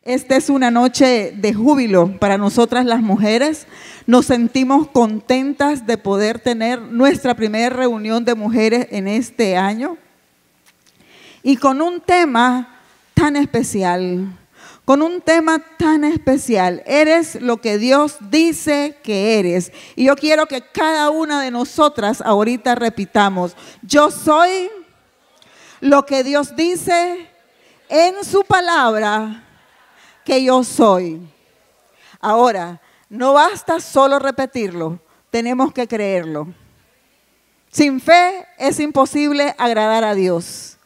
Esta es una noche de júbilo para nosotras las mujeres. Nos sentimos contentas de poder tener nuestra primera reunión de mujeres en este año. Y con un tema tan especial, eres lo que Dios dice que eres. Y yo quiero que cada una de nosotras ahorita repitamos: yo soy lo que Dios dice en su palabra que yo soy. Ahora, no basta solo repetirlo, tenemos que creerlo. Sin fe es imposible agradar a Dios.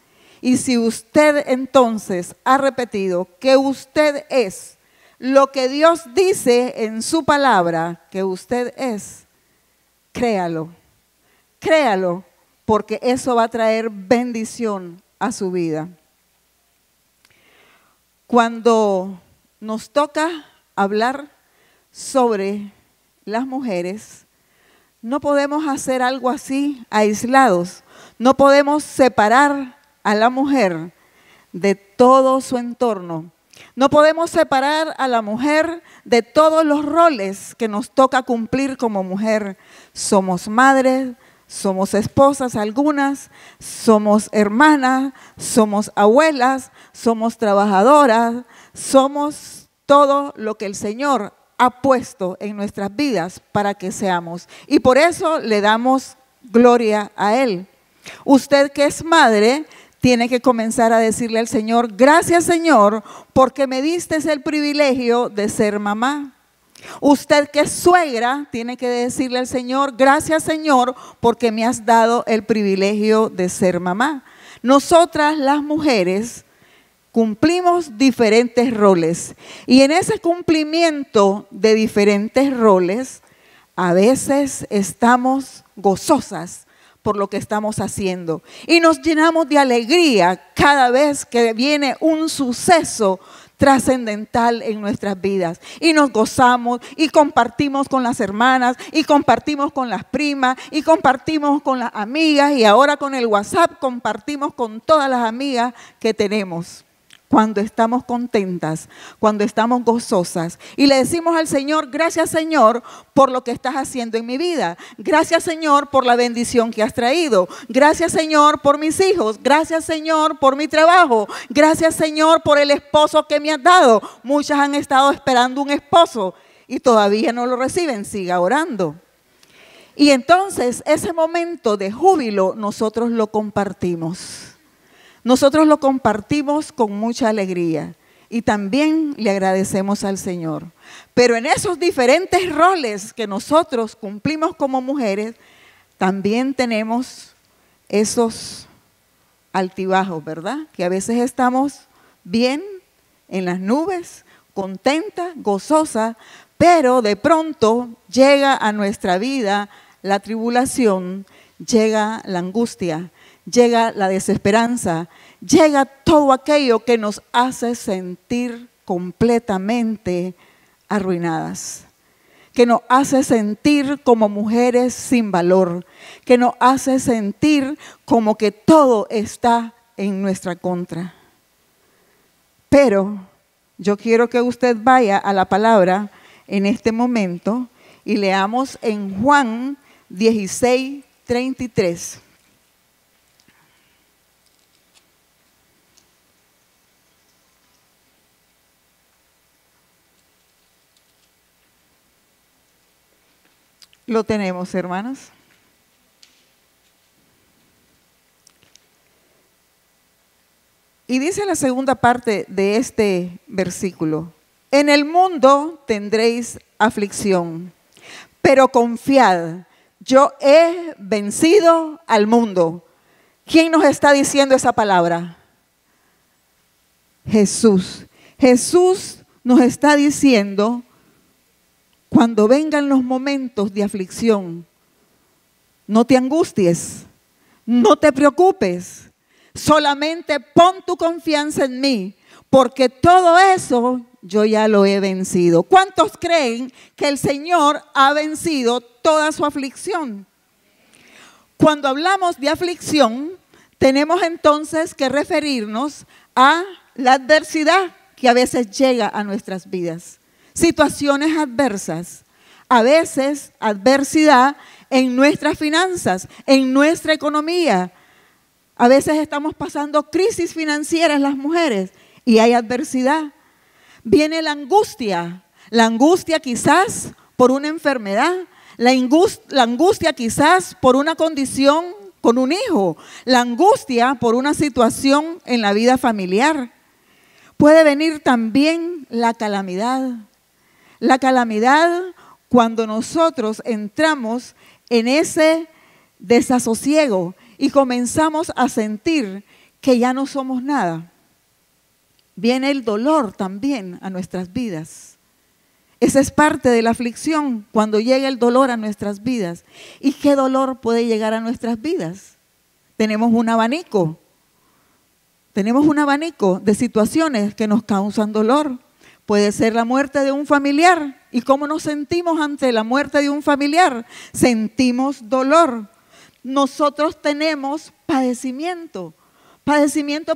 Y si usted entonces ha repetido que usted es lo que Dios dice en su palabra que usted es, créalo, porque eso va a traer bendición a su vida. Cuando nos toca hablar sobre las mujeres, no podemos hacer algo así aislados. No podemos separar a la mujer de todo su entorno. No podemos separar a la mujer de todos los roles que nos toca cumplir como mujer. Somos madres, somos esposas algunas, somos hermanas, somos abuelas, somos trabajadoras, somos todo lo que el Señor ha puesto en nuestras vidas para que seamos. Y por eso le damos gloria a Él. Usted que es madre tiene que comenzar a decirle al Señor: gracias, Señor, porque me diste el privilegio de ser mamá. Usted que es suegra tiene que decirle al Señor: gracias, Señor, porque me has dado el privilegio de ser mamá. Nosotras las mujeres cumplimos diferentes roles y en ese cumplimiento de diferentes roles a veces estamos gozosas por lo que estamos haciendo y nos llenamos de alegría cada vez que viene un suceso trascendental en nuestras vidas y nos gozamos y compartimos con las hermanas y compartimos con las primas y compartimos con las amigas y ahora con el WhatsApp compartimos con todas las amigas que tenemos. Cuando estamos contentas, cuando estamos gozosas y le decimos al Señor: gracias, Señor, por lo que estás haciendo en mi vida. Gracias, Señor, por la bendición que has traído. Gracias, Señor, por mis hijos. Gracias, Señor, por mi trabajo. Gracias, Señor, por el esposo que me has dado. Muchas han estado esperando un esposo y todavía no lo reciben. Siga orando. Y entonces ese momento de júbilo nosotros lo compartimos. Nosotros lo compartimos con mucha alegría y también le agradecemos al Señor. Pero en esos diferentes roles que nosotros cumplimos como mujeres, también tenemos esos altibajos, ¿verdad? Que a veces estamos bien, en las nubes, contentas, gozosas, pero de pronto llega a nuestra vida la tribulación, llega la angustia, llega la desesperanza, llega todo aquello que nos hace sentir completamente arruinadas, que nos hace sentir como mujeres sin valor, que nos hace sentir como que todo está en nuestra contra. Pero yo quiero que usted vaya a la palabra en este momento y leamos en Juan 16:33. Lo tenemos, hermanos. Y dice la segunda parte de este versículo: en el mundo tendréis aflicción, pero confiad, yo he vencido al mundo. ¿Quién nos está diciendo esa palabra? Jesús. Jesús nos está diciendo: cuando vengan los momentos de aflicción, no te angusties, no te preocupes, solamente pon tu confianza en mí, porque todo eso yo ya lo he vencido. ¿Cuántos creen que el Señor ha vencido toda su aflicción? Cuando hablamos de aflicción, Tenemos entonces que referirnos a la adversidad que a veces llega a nuestras vidas. Situaciones adversas, a veces adversidad en nuestras finanzas, en nuestra economía. A veces estamos pasando crisis financieras las mujeres y hay adversidad. Viene la angustia quizás por una enfermedad, la angustia quizás por una condición con un hijo, la angustia por una situación en la vida familiar. Puede venir también la calamidad cuando nosotros entramos en ese desasosiego y comenzamos a sentir que ya no somos nada. Viene el dolor también a nuestras vidas. Esa es parte de la aflicción, cuando llega el dolor a nuestras vidas. ¿Y qué dolor puede llegar a nuestras vidas? Tenemos un abanico de situaciones que nos causan dolor. Puede ser la muerte de un familiar. ¿Y cómo nos sentimos ante la muerte de un familiar? Sentimos dolor. Nosotros tenemos padecimiento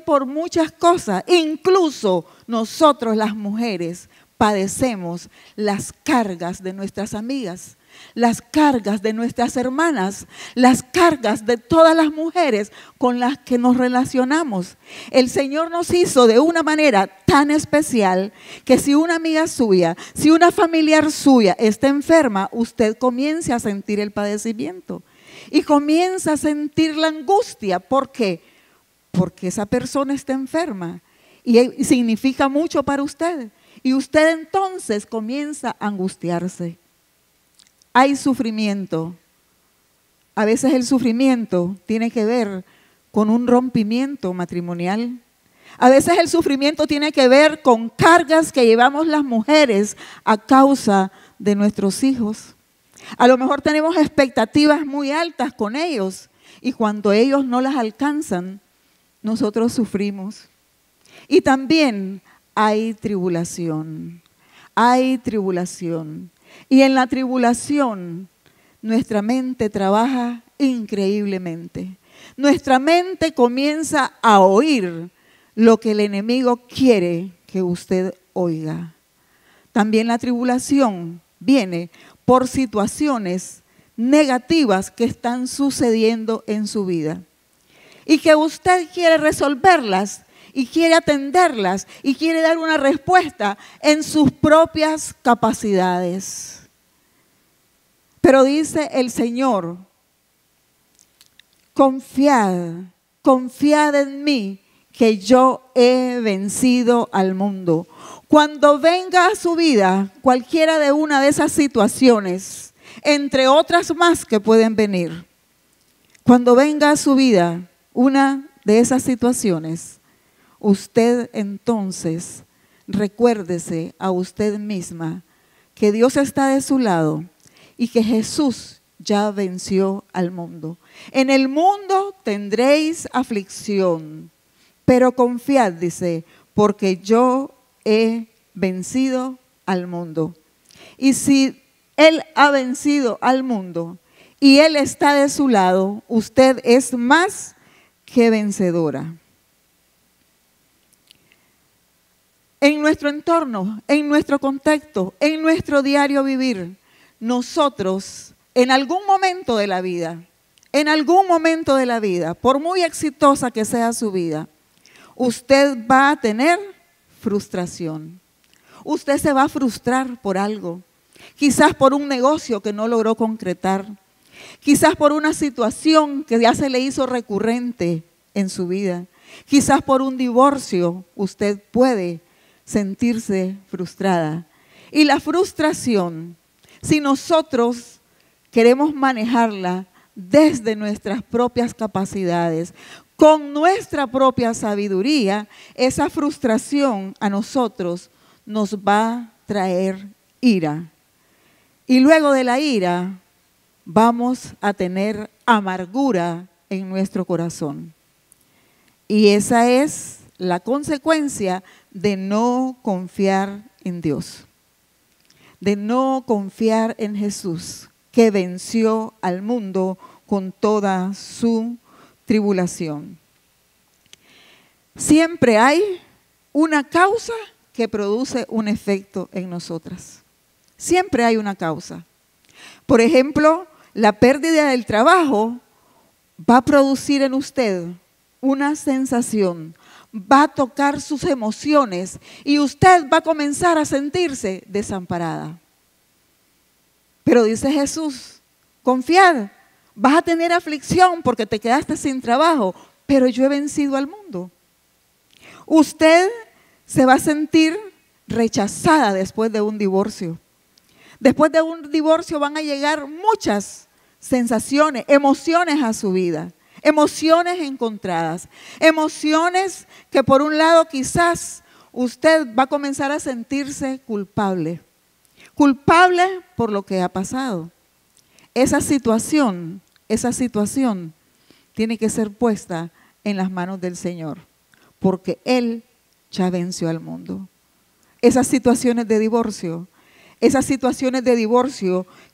por muchas cosas. Incluso nosotros las mujeres padecemos las cargas de nuestras amigas, las cargas de nuestras hermanas, las cargas de todas las mujeres con las que nos relacionamos. El Señor nos hizo de una manera tan especial que si una amiga suya, si una familiar suya está enferma, usted comience a sentir el padecimiento y comienza a sentir la angustia. ¿Por qué? Porque esa persona está enferma y significa mucho para usted. Y usted entonces comienza a angustiarse. Hay sufrimiento. A veces el sufrimiento tiene que ver con un rompimiento matrimonial. A veces el sufrimiento tiene que ver con cargas que llevamos las mujeres a causa de nuestros hijos. A lo mejor tenemos expectativas muy altas con ellos y cuando ellos no las alcanzan, nosotros sufrimos. Y también hay tribulación. Y en la tribulación nuestra mente trabaja increíblemente. Nuestra mente comienza a oír lo que el enemigo quiere que usted oiga. También la tribulación viene por situaciones negativas que están sucediendo en su vida y que usted quiere resolverlas y quiere atenderlas y quiere dar una respuesta en sus propias capacidades. Pero dice el Señor, confiad en mí, que yo he vencido al mundo. Cuando venga a su vida cualquiera de una de esas situaciones, entre otras más que pueden venir, cuando venga a su vida una de esas situaciones, usted entonces recuérdese a usted misma que Dios está de su lado y que Jesús ya venció al mundo. En el mundo tendréis aflicción, pero confiad, dice, porque yo he vencido al mundo. Y si Él ha vencido al mundo y Él está de su lado, usted es más que vencedora. En nuestro entorno, en nuestro contexto, en nuestro diario vivir, nosotros en algún momento de la vida, por muy exitosa que sea su vida, usted va a tener frustración. Usted se va a frustrar por algo, quizás por un negocio que no logró concretar, quizás por una situación que ya se le hizo recurrente en su vida, quizás por un divorcio usted puede sentirse frustrada. Y la frustración, si nosotros queremos manejarla desde nuestras propias capacidades, con nuestra propia sabiduría, esa frustración a nosotros nos va a traer ira. Y luego de la ira vamos a tener amargura en nuestro corazón. Y esa es la consecuencia de no confiar en Dios, de no confiar en Jesús, que venció al mundo con toda su tribulación. Siempre hay una causa que produce un efecto en nosotras. Siempre hay una causa. Por ejemplo, la pérdida del trabajo va a producir en usted una sensación, va a tocar sus emociones y usted va a comenzar a sentirse desamparada. Pero dice Jesús, confiad, vas a tener aflicción porque te quedaste sin trabajo, pero yo he vencido al mundo. Usted se va a sentir rechazada después de un divorcio. Después de un divorcio van a llegar muchas sensaciones, emociones a su vida, emociones encontradas, emociones que por un lado quizás usted va a comenzar a sentirse culpable por lo que ha pasado. Esa situación tiene que ser puesta en las manos del Señor, porque Él ya venció al mundo. Esas situaciones de divorcio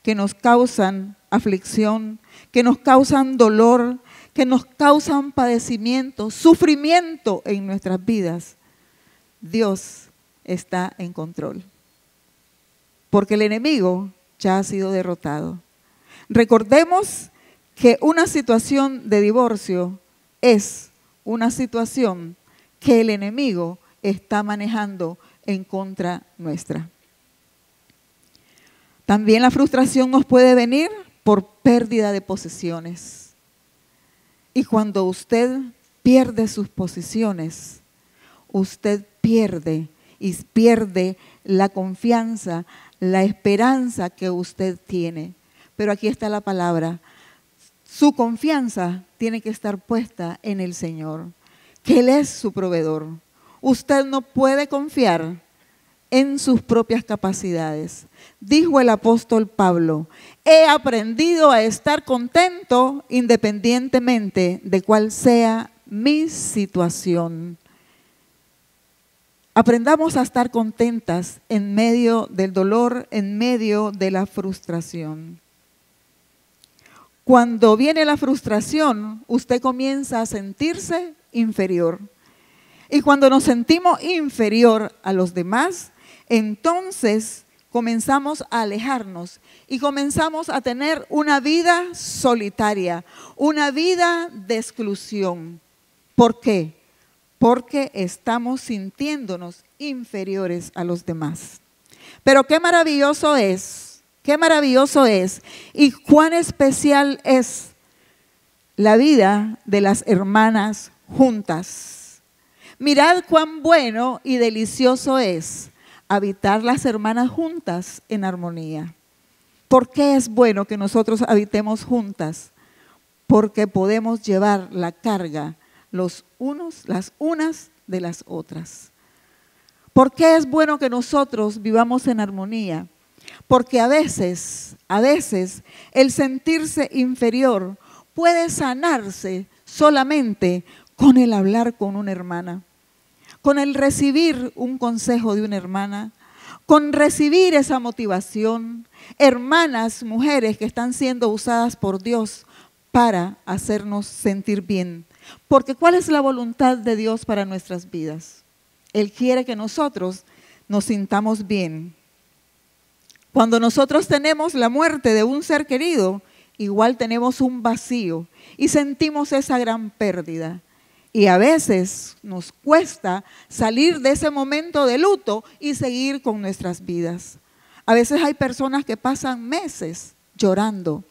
que nos causan aflicción, que nos causan dolor, que nos causan padecimiento, sufrimiento en nuestras vidas, Dios está en control. Porque el enemigo ya ha sido derrotado. Recordemos que una situación de divorcio es una situación que el enemigo está manejando en contra nuestra. También la frustración nos puede venir por pérdida de posesiones. Y cuando usted pierde sus posesiones, usted pierde la confianza, la esperanza que usted tiene. Pero aquí está la palabra. Su confianza tiene que estar puesta en el Señor, que Él es su proveedor. Usted no puede confiar en sus propias capacidades. Dijo el apóstol Pablo, he aprendido a estar contento independientemente de cuál sea mi situación. Aprendamos a estar contentas en medio del dolor, en medio de la frustración. Cuando viene la frustración, usted comienza a sentirse inferior. Y cuando nos sentimos inferior a los demás, entonces comenzamos a alejarnos y comenzamos a tener una vida solitaria, una vida de exclusión. ¿Por qué? Porque estamos sintiéndonos inferiores a los demás. Pero qué maravilloso es y cuán especial es la vida de las hermanas juntas. Mirad cuán bueno y delicioso es habitar las hermanas juntas en armonía. ¿Por qué es bueno que nosotros habitemos juntas? Porque podemos llevar la carga las unas de las otras. ¿Por qué es bueno que nosotros vivamos en armonía? Porque a veces el sentirse inferior puede sanarse solamente con el hablar con una hermana, con el recibir un consejo de una hermana, con recibir esa motivación. Hermanas, mujeres que están siendo usadas por Dios para hacernos sentir bien. Porque ¿cuál es la voluntad de Dios para nuestras vidas? Él quiere que nosotros nos sintamos bien. Cuando nosotros tenemos la muerte de un ser querido, igual tenemos un vacío y sentimos esa gran pérdida. Y a veces nos cuesta salir de ese momento de luto y seguir con nuestras vidas. A veces hay personas que pasan meses llorando,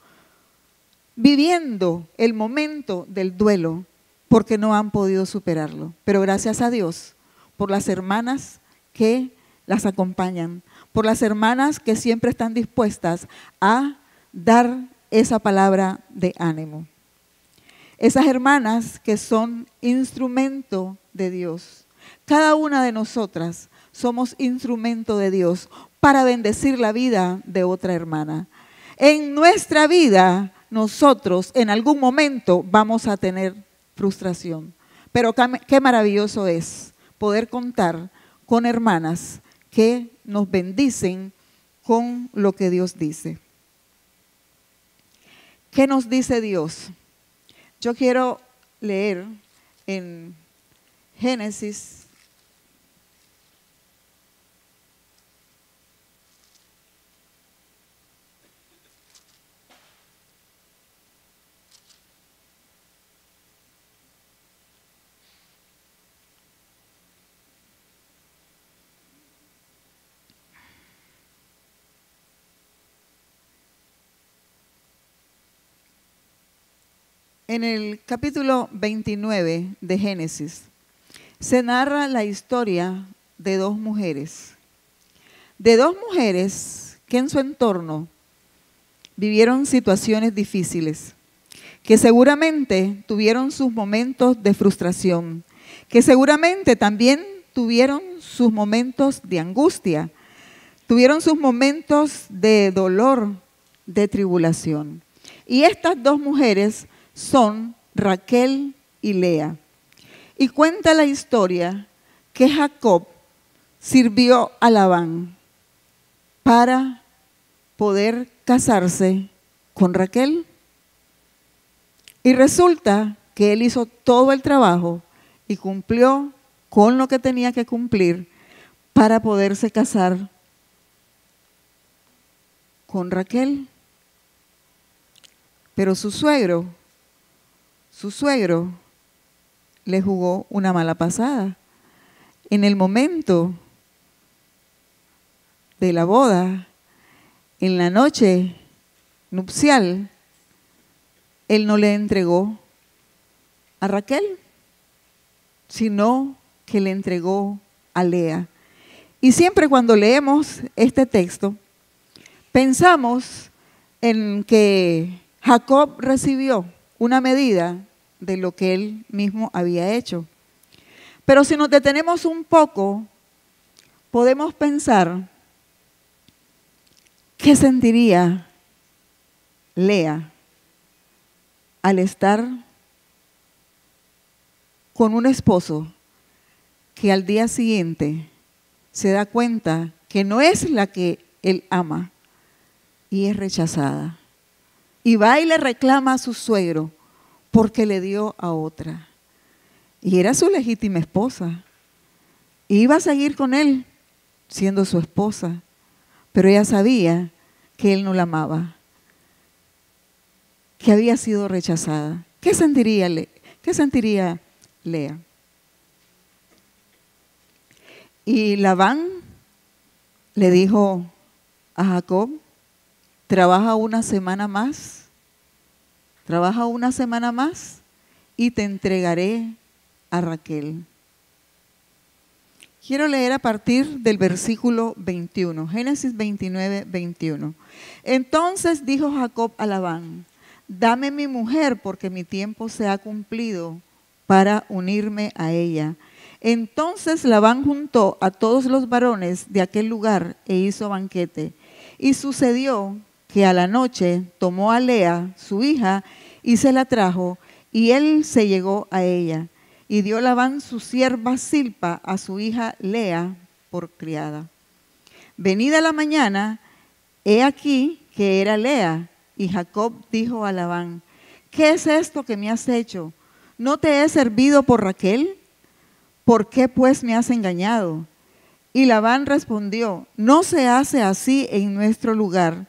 viviendo el momento del duelo porque no han podido superarlo. Pero gracias a Dios por las hermanas que las acompañan, por las hermanas que siempre están dispuestas a dar esa palabra de ánimo. Esas hermanas que son instrumento de Dios. Cada una de nosotras somos instrumento de Dios para bendecir la vida de otra hermana. En nuestra vida, nosotros en algún momento vamos a tener frustración. Pero qué maravilloso es poder contar con hermanas que nos bendicen con lo que Dios dice. ¿Qué nos dice Dios? Yo quiero leer en Génesis en el capítulo 29 de Génesis se narra la historia de dos mujeres que en su entorno vivieron situaciones difíciles, que seguramente tuvieron sus momentos de frustración, que seguramente también tuvieron sus momentos de angustia, tuvieron sus momentos de dolor, de tribulación. Y estas dos mujeres son Raquel y Lea. Y cuenta la historia que Jacob sirvió a Labán para poder casarse con Raquel. Y resulta que él hizo todo el trabajo y cumplió con lo que tenía que cumplir para poderse casar con Raquel. Pero su suegro le jugó una mala pasada. En el momento de la boda, en la noche nupcial, él no le entregó a Raquel, sino que le entregó a Lea. Y siempre cuando leemos este texto, pensamos en que Jacob recibió una medida de lo que él mismo había hecho. Pero si nos detenemos un poco, podemos pensar qué sentiría Lea al estar con un esposo que al día siguiente se da cuenta que no es la que él ama y es rechazada. Y va y le reclama a su suegro porque le dio a otra. Y era su legítima esposa. Iba a seguir con él siendo su esposa, pero ella sabía que él no la amaba, que había sido rechazada. ¿Qué sentiría Lea? Y Labán le dijo a Jacob: trabaja una semana más y te entregaré a Raquel. Quiero leer a partir del versículo 21, Génesis 29, 21. Entonces dijo Jacob a Labán: dame mi mujer porque mi tiempo se ha cumplido para unirme a ella. Entonces Labán juntó a todos los varones de aquel lugar e hizo banquete. Y sucedió que a la noche tomó a Lea, su hija, y se la trajo, y él se llegó a ella. Y dio Labán su sierva Zilpa a su hija Lea por criada. Venida la mañana, he aquí que era Lea, y Jacob dijo a Labán: ¿qué es esto que me has hecho? ¿No te he servido por Raquel? ¿Por qué pues me has engañado? Y Labán respondió: no se hace así en nuestro lugar,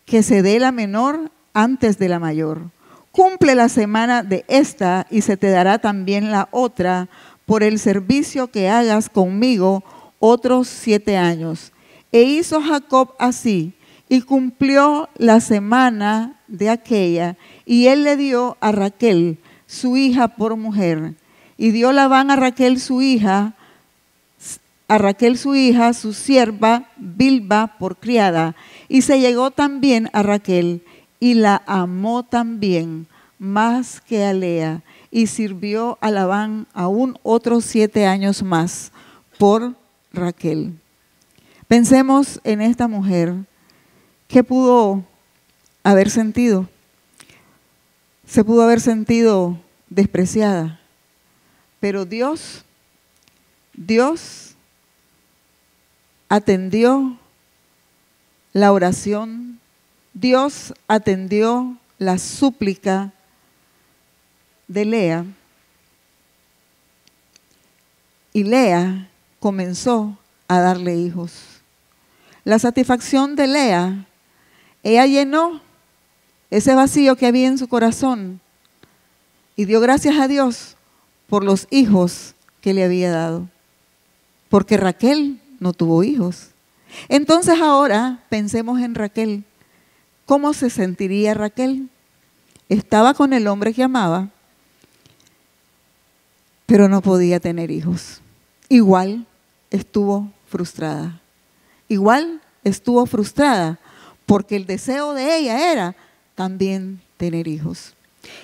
que se dé la menor antes de la mayor. Cumple la semana de esta y se te dará también la otra por el servicio que hagas conmigo otros 7 años. E hizo Jacob así y cumplió la semana de aquella, y él le dio a Raquel, su hija, por mujer. Y dio Labán a Raquel su hija, su sierva Bilba por criada, y se llegó también a Raquel, y la amó también más que a Lea, y sirvió a Labán aún otros 7 años más por Raquel. Pensemos en esta mujer. ¿Qué pudo haber sentido? Se pudo haber sentido despreciada, pero Dios atendió la oración, Dios atendió la súplica de Lea, y Lea comenzó a darle hijos. La satisfacción de Lea, ella llenó ese vacío que había en su corazón y dio gracias a Dios por los hijos que le había dado, porque Raquel no tuvo hijos. Entonces ahora pensemos en Raquel. ¿Cómo se sentiría Raquel? Estaba con el hombre que amaba, pero no podía tener hijos. Igual estuvo frustrada. Igual estuvo frustrada porque el deseo de ella era también tener hijos.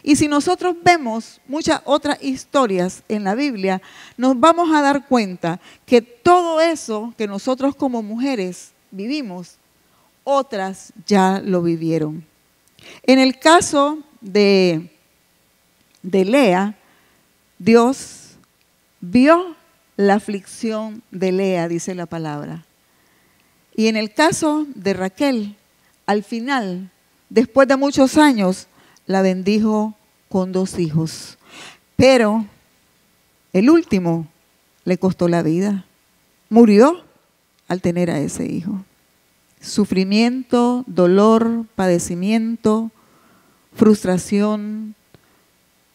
Y si nosotros vemos muchas otras historias en la Biblia, nos vamos a dar cuenta que todo eso que nosotros como mujeres vivimos, otras ya lo vivieron. En el caso de Lea, Dios vio la aflicción de Lea, dice la palabra. Y en el caso de Raquel, al final, después de muchos años, la bendijo con 2 hijos. Pero el último le costó la vida. Murió al tener a ese hijo. Sufrimiento, dolor, padecimiento, frustración,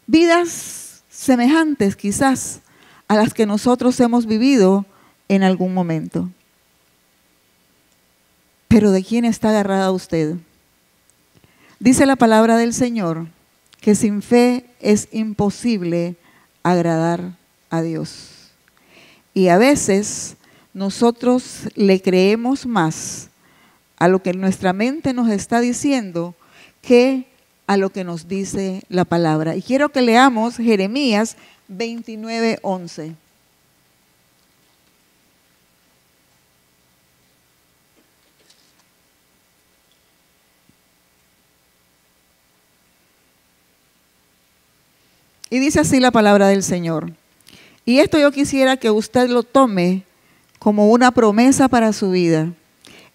vidas semejantes quizás a las que nosotros hemos vivido en algún momento. Pero ¿de quién está agarrada usted? Dice la palabra del Señor que sin fe es imposible agradar a Dios. Y a veces nosotros le creemos más a lo que nuestra mente nos está diciendo que a lo que nos dice la palabra. Y quiero que leamos Jeremías 29:11. Y dice así la palabra del Señor. Y esto yo quisiera que usted lo tome como una promesa para su vida.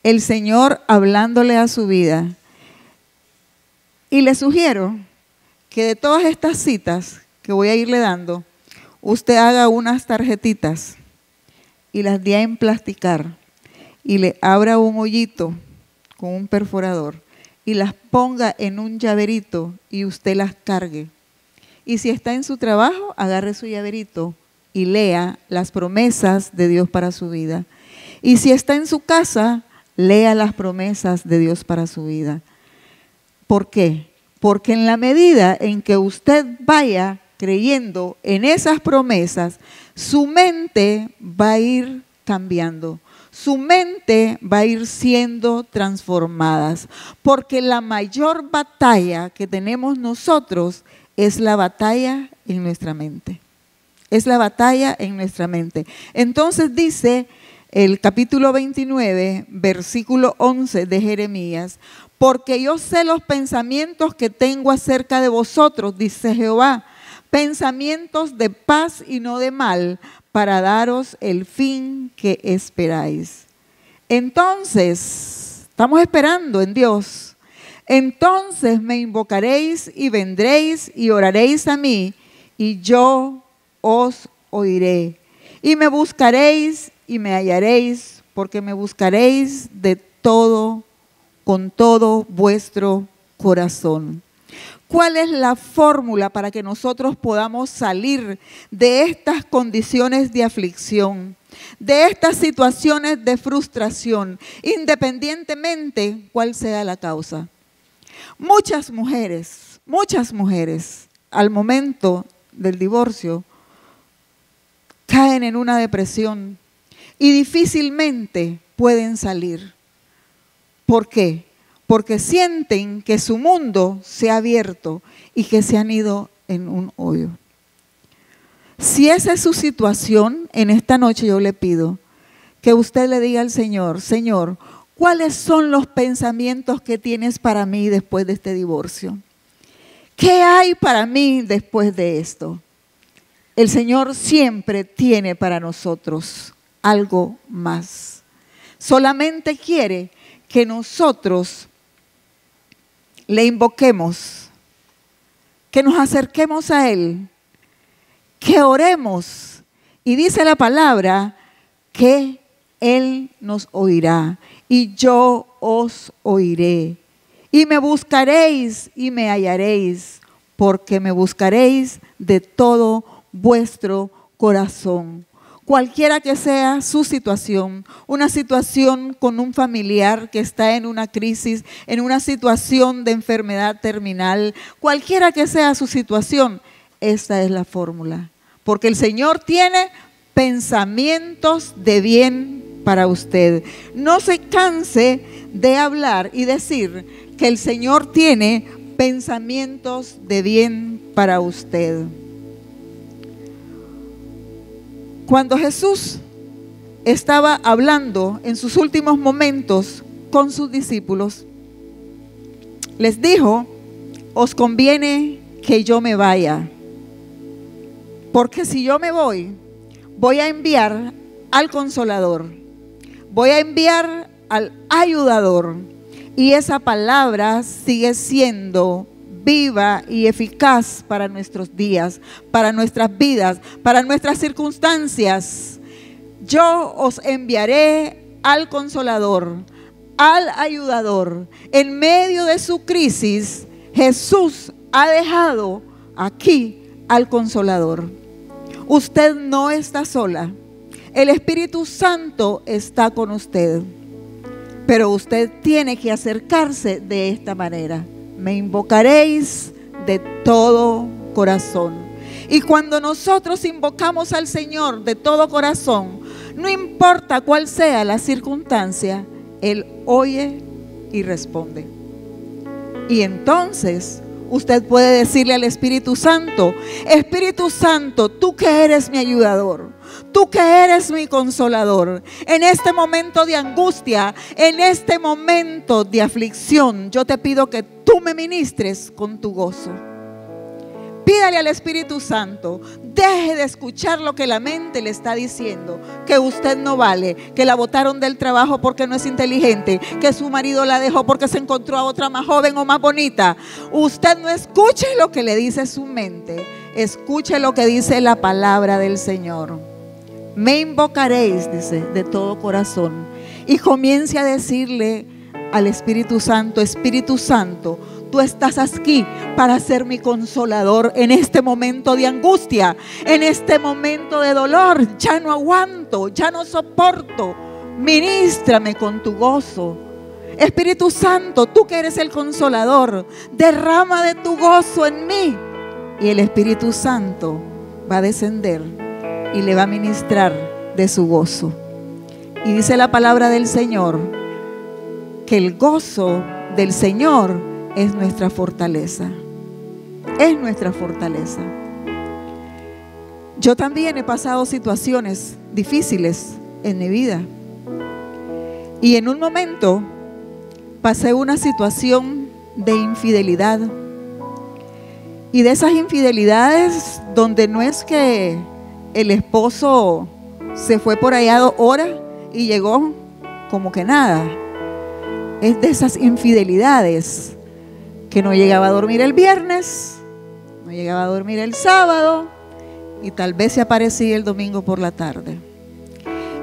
El Señor hablándole a su vida. Y le sugiero que de todas estas citas que voy a irle dando, usted haga unas tarjetitas y las dé a emplasticar y le abra un hoyito con un perforador y las ponga en un llaverito y usted las cargue. Y si está en su trabajo, agarre su llaverito y lea las promesas de Dios para su vida. Y si está en su casa, lea las promesas de Dios para su vida. ¿Por qué? Porque en la medida en que usted vaya creyendo en esas promesas, su mente va a ir cambiando. Su mente va a ir siendo transformada. Porque la mayor batalla que tenemos nosotros es la batalla en nuestra mente. Es la batalla en nuestra mente. Entonces dice el capítulo 29, versículo 11 de Jeremías, porque yo sé los pensamientos que tengo acerca de vosotros, dice Jehová, pensamientos de paz y no de mal, para daros el fin que esperáis. Entonces, estamos esperando en Dios. Entonces me invocaréis y vendréis y oraréis a mí, y yo os oiré. Y me buscaréis y me hallaréis, porque me buscaréis de todo, con todo vuestro corazón. ¿Cuál es la fórmula para que nosotros podamos salir de estas condiciones de aflicción, de estas situaciones de frustración, independientemente cuál sea la causa? Muchas mujeres, al momento del divorcio, caen en una depresión y difícilmente pueden salir. ¿Por qué? Porque sienten que su mundo se ha abierto y que se han ido en un hoyo. Si esa es su situación, en esta noche yo le pido que usted le diga al Señor, Señor, ¿cuáles son los pensamientos que tienes para mí después de este divorcio? ¿Qué hay para mí después de esto? El Señor siempre tiene para nosotros algo más. Solamente quiere que nosotros le invoquemos, que nos acerquemos a Él, que oremos Y dice la palabra que Él nos oirá y yo os oiré. Y me buscaréis y me hallaréis, porque me buscaréis de todo vuestro corazón. Cualquiera que sea su situación, una situación con un familiar que está en una crisis, en una situación de enfermedad terminal, cualquiera que sea su situación, esta es la fórmula. Porque el Señor tiene pensamientos de bien para usted. No se canse de hablar y decir que el Señor tiene pensamientos de bien para usted. Cuando Jesús estaba hablando en sus últimos momentos con sus discípulos, les dijo: os conviene que yo me vaya, porque si yo me voy, voy a enviar al Consolador, voy a enviar al Ayudador, y esa palabra sigue siendo viva y eficaz para nuestros días, para nuestras vidas, para nuestras circunstancias. Yo os enviaré al Consolador, al Ayudador. En medio de su crisis, Jesús ha dejado aquí al Consolador. Usted no está sola. El Espíritu Santo está con usted. Pero usted tiene que acercarse de esta manera. Me invocaréis de todo corazón. Y cuando nosotros invocamos al Señor de todo corazón, no importa cuál sea la circunstancia, Él oye y responde. Y entonces usted puede decirle al Espíritu Santo: Espíritu Santo, tú que eres mi ayudador, tú que eres mi consolador, en este momento de angustia, en este momento de aflicción, yo te pido que tú me ministres con tu gozo. Pídale al Espíritu Santo, deje de escuchar lo que la mente le está diciendo, que usted no vale, que la botaron del trabajo porque no es inteligente, que su marido la dejó porque se encontró a otra más joven o más bonita. Usted no escuche lo que le dice su mente, escuche lo que dice la palabra del Señor. Me invocaréis, dice, de todo corazón, y comience a decirle al Espíritu Santo: Espíritu Santo, tú estás aquí para ser mi consolador en este momento de angustia, en este momento de dolor. Ya no aguanto, ya no soporto. Ministrame con tu gozo. Espíritu Santo, tú que eres el consolador, derrama de tu gozo en mí. Y el Espíritu Santo va a descender y le va a ministrar de su gozo. Y dice la palabra del Señor que el gozo del Señor es nuestra fortaleza. Es nuestra fortaleza. Yo también he pasado situaciones difíciles en mi vida. Y en un momento pasé una situación de infidelidad. Y de esas infidelidades donde no es que el esposo se fue por allá 2 horas y llegó como que nada. Es de esas infidelidades que no llegaba a dormir el viernes, no llegaba a dormir el sábado y tal vez se aparecía el domingo por la tarde.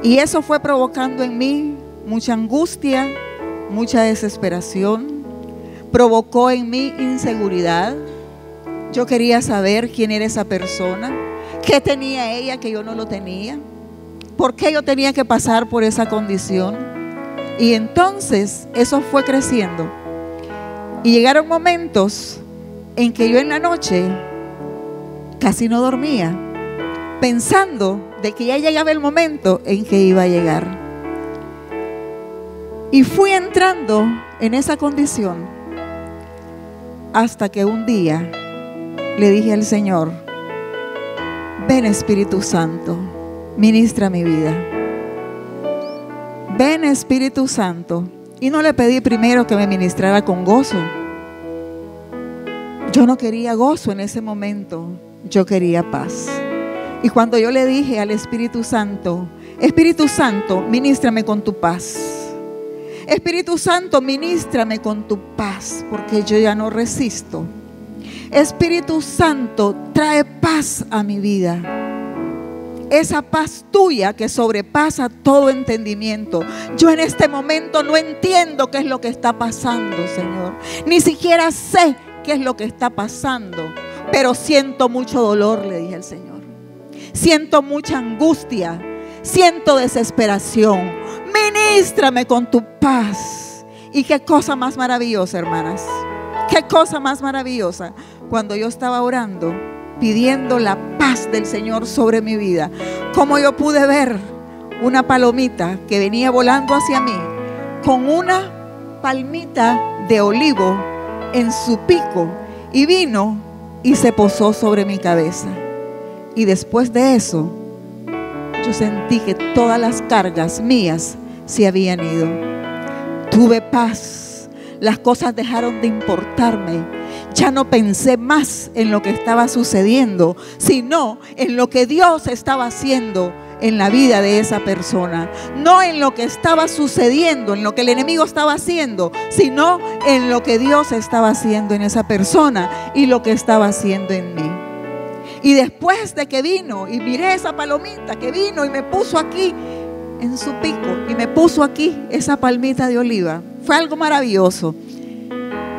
Y eso fue provocando en mí mucha angustia, mucha desesperación, provocó en mí inseguridad. Yo quería saber quién era esa persona, qué tenía ella que yo no lo tenía, por qué yo tenía que pasar por esa condición. Y entonces eso fue creciendo. Y llegaron momentos en que yo en la noche casi no dormía, pensando de que ya llegaba el momento en que iba a llegar. Y fui entrando en esa condición hasta que un día le dije al Señor: ven Espíritu Santo, ministra mi vida. Ven Espíritu Santo. Y no le pedí primero que me ministrara con gozo. Yo no quería gozo en ese momento, yo quería paz. Y cuando yo le dije al Espíritu Santo: Espíritu Santo, ministrame con tu paz. Espíritu Santo, ministrame con tu paz, porque yo ya no resisto. Espíritu Santo, trae paz a mi vida. esa paz tuya que sobrepasa todo entendimiento. Yo en este momento no entiendo qué es lo que está pasando, Señor. Ni siquiera sé qué es lo que está pasando, pero siento mucho dolor, le dije al Señor. Siento mucha angustia, siento desesperación. Ministrame con tu paz. Y qué cosa más maravillosa, hermanas. Qué cosa más maravillosa. Cuando yo estaba orando, pidiendo la paz del Señor sobre mi vida, como yo pude ver una palomita que venía volando hacia mí con una palmita de olivo en su pico, y vino y se posó sobre mi cabeza. Y después de eso, yo sentí que todas las cargas mías se habían ido. Tuve paz. Las cosas dejaron de importarme. Ya no pensé más en lo que estaba sucediendo, sino en lo que Dios estaba haciendo en la vida de esa persona. No en lo que estaba sucediendo, en lo que el enemigo estaba haciendo, sino en lo que Dios estaba haciendo en esa persona y lo que estaba haciendo en mí. Y después de que vino y miré esa palomita que vino y me puso aquí en su pico y me puso aquí esa palmita de oliva, fue algo maravilloso.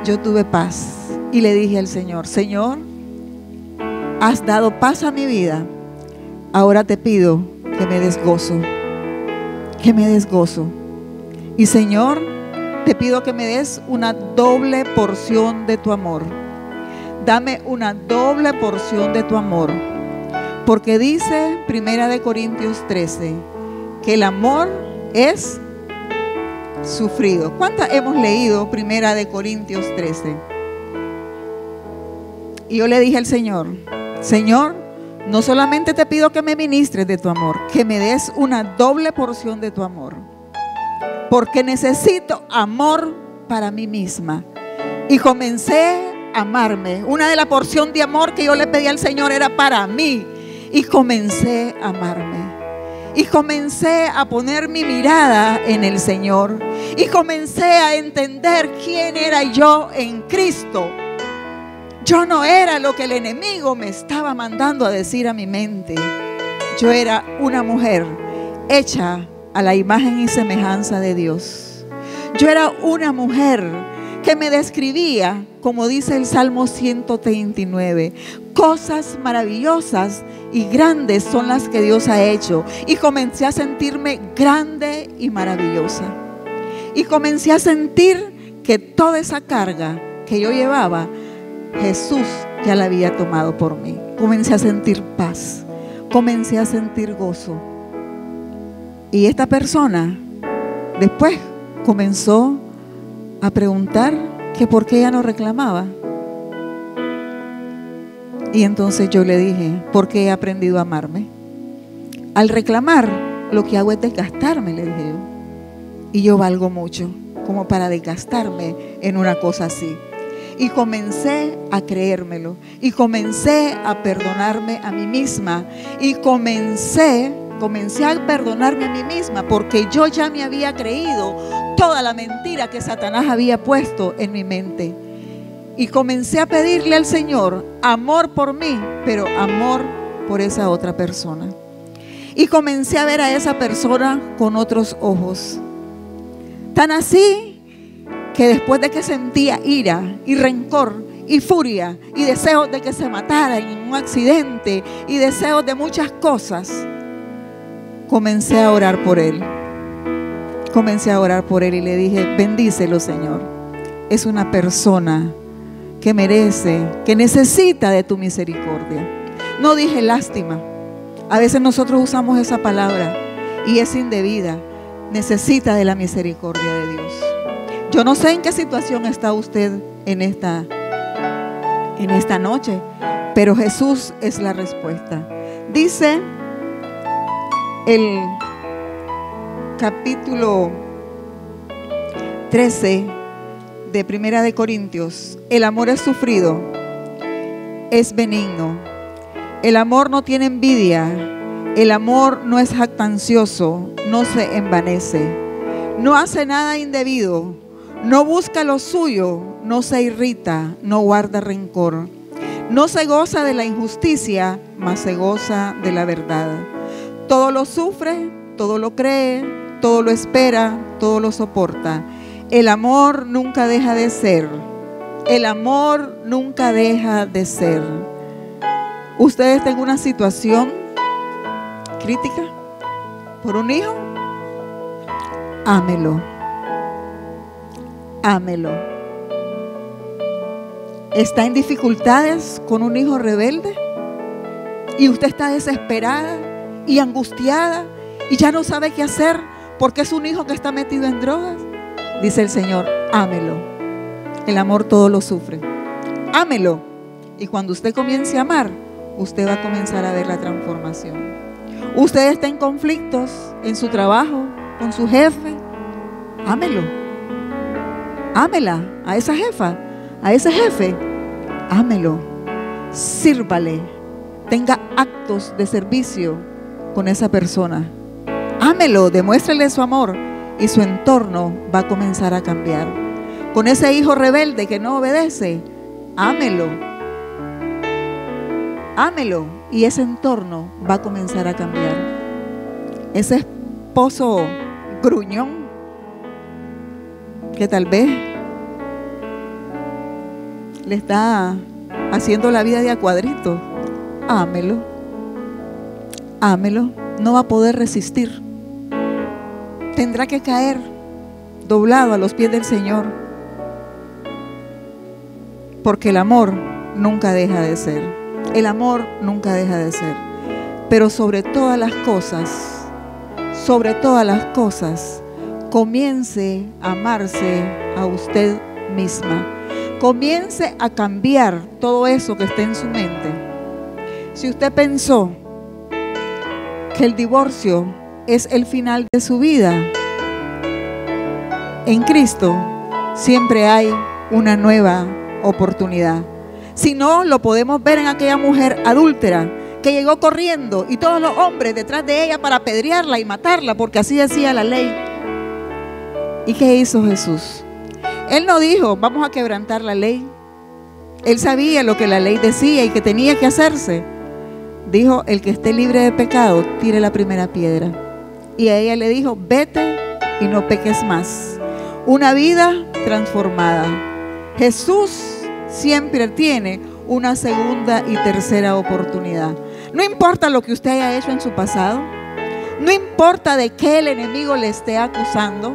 Yo tuve paz y le dije al Señor: Señor, has dado paz a mi vida. Ahora te pido que me des gozo, que me des gozo. Y Señor, te pido que me des una doble porción de tu amor. Dame una doble porción de tu amor. Porque dice 1 Corintios 13 que el amor es sufrido. ¿Cuántas hemos leído 1 Corintios 13? Y yo le dije al Señor: Señor, no solamente te pido que me ministres de tu amor, que me des una doble porción de tu amor, porque necesito amor para mí misma. Y comencé a amarme. Una de las porciones de amor que yo le pedí al Señor era para mí. Y comencé a amarme. Y comencé a poner mi mirada en el Señor. Y comencé a entender quién era yo en Cristo. Yo no era lo que el enemigo me estaba mandando a decir a mi mente. Yo era una mujer hecha a la imagen y semejanza de Dios. Yo era una mujer que me describía, como dice el Salmo 139, cosas maravillosas y grandes son las que Dios ha hecho. Y comencé a sentirme grande y maravillosa. Y comencé a sentir que toda esa carga que yo llevaba, Jesús ya la había tomado por mí. Comencé a sentir paz, comencé a sentir gozo. Y esta persona después comenzó a preguntar que por qué ella no reclamaba. Y entonces yo le dije: porque he aprendido a amarme. Al reclamar, lo que hago es desgastarme, le dije yo. Y yo valgo mucho como para desgastarme en una cosa así. Y comencé a creérmelo. Y comencé a perdonarme a mí misma. Y comencé a perdonarme a mí misma, porque yo ya me había creído toda la mentira que Satanás había puesto en mi mente. Y comencé a pedirle al Señor amor por mí, pero amor por esa otra persona. Y comencé a ver a esa persona con otros ojos. Tan así que después de que sentía ira y rencor y furia y deseos de que se matara en un accidente y deseos de muchas cosas, comencé a orar por él. Comencé a orar por él y le dije: bendícelo, Señor. Es una persona que merece, que necesita de tu misericordia. No dije lástima. A veces nosotros usamos esa palabra y es indebida. Necesita de la misericordia de Dios. Yo no sé en qué situación está usted en esta noche, pero Jesús es la respuesta. Dice el capítulo 13 de 1 Corintios: el amor es sufrido, es benigno. El amor no tiene envidia. El amor no es jactancioso, no se envanece, no hace nada indebido, no busca lo suyo, no se irrita, no guarda rencor, no se goza de la injusticia, mas se goza de la verdad. Todo lo sufre, todo lo cree, todo lo espera, todo lo soporta. El amor nunca deja de ser. El amor nunca deja de ser. Ustedes están en una situación crítica por un hijo. Ámelo. Ámelo. Está en dificultades con un hijo rebelde y usted está desesperada y angustiada y ya no sabe qué hacer porque es un hijo que está metido en drogas. Dice el Señor, ámelo. El amor todo lo sufre. Ámelo. Y cuando usted comience a amar, usted va a comenzar a ver la transformación. Usted está en conflictos en su trabajo, con su jefe. Ámelo. Ámela a esa jefa, a ese jefe. Ámelo. Sírvale. Tenga actos de servicio con esa persona. Ámelo, demuéstrele su amor y su entorno va a comenzar a cambiar. Con ese hijo rebelde que no obedece, ámelo. Ámelo y ese entorno va a comenzar a cambiar. Ese esposo gruñón que tal vez le está haciendo la vida de a cuadritos, ámelo. Ámelo. No va a poder resistir. Tendrá que caer doblado a los pies del Señor, porque el amor nunca deja de ser. El amor nunca deja de ser. Pero sobre todas las cosas, comience a amarse a usted misma. Comience a cambiar todo eso que está en su mente. Si usted pensó que el divorcio es el final de su vida, en Cristo siempre hay una nueva oportunidad. Si no, lo podemos ver en aquella mujer adúltera que llegó corriendo y todos los hombres detrás de ella para apedrearla y matarla, porque así decía la ley. ¿Y qué hizo Jesús? Él no dijo, vamos a quebrantar la ley. Él sabía lo que la ley decía y que tenía que hacerse. Dijo, el que esté libre de pecado, tire la primera piedra. Y a ella le dijo, vete y no peques más. Una vida transformada. Jesús siempre tiene una segunda y tercera oportunidad. No importa lo que usted haya hecho en su pasado. No importa de qué el enemigo le esté acusando.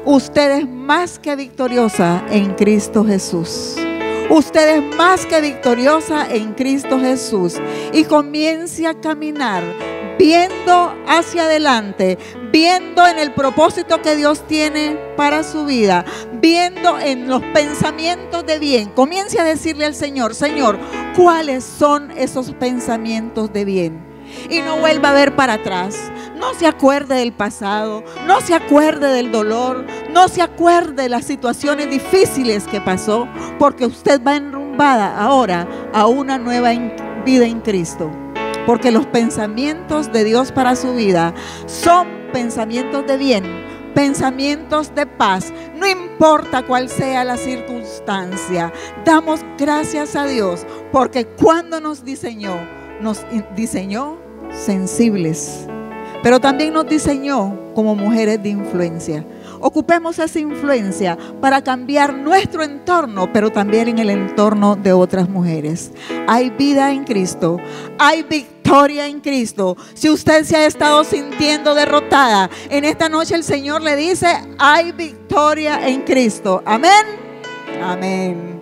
Usted es más que victoriosa en Cristo Jesús. Usted es más que victoriosa en Cristo Jesús. Y comience a caminar viendo hacia adelante, viendo en el propósito que Dios tiene para su vida, viendo en los pensamientos de bien. Comience a decirle al Señor, Señor, ¿cuáles son esos pensamientos de bien? Y no vuelva a ver para atrás. No se acuerde del pasado, no se acuerde del dolor, no se acuerde de las situaciones difíciles que pasó, porque usted va enrumbada ahora a una nueva vida en Cristo. Porque los pensamientos de Dios para su vida son pensamientos de bien, pensamientos de paz. No importa cuál sea la circunstancia, damos gracias a Dios, porque cuando nos diseñó sensibles, pero también nos diseñó como mujeres de influencia. Ocupemos esa influencia para cambiar nuestro entorno, pero también en el entorno de otras mujeres. Hay vida en Cristo, hay victoria en Cristo. Si usted se ha estado sintiendo derrotada, en esta noche el Señor le dice, hay victoria en Cristo. Amén. Amén.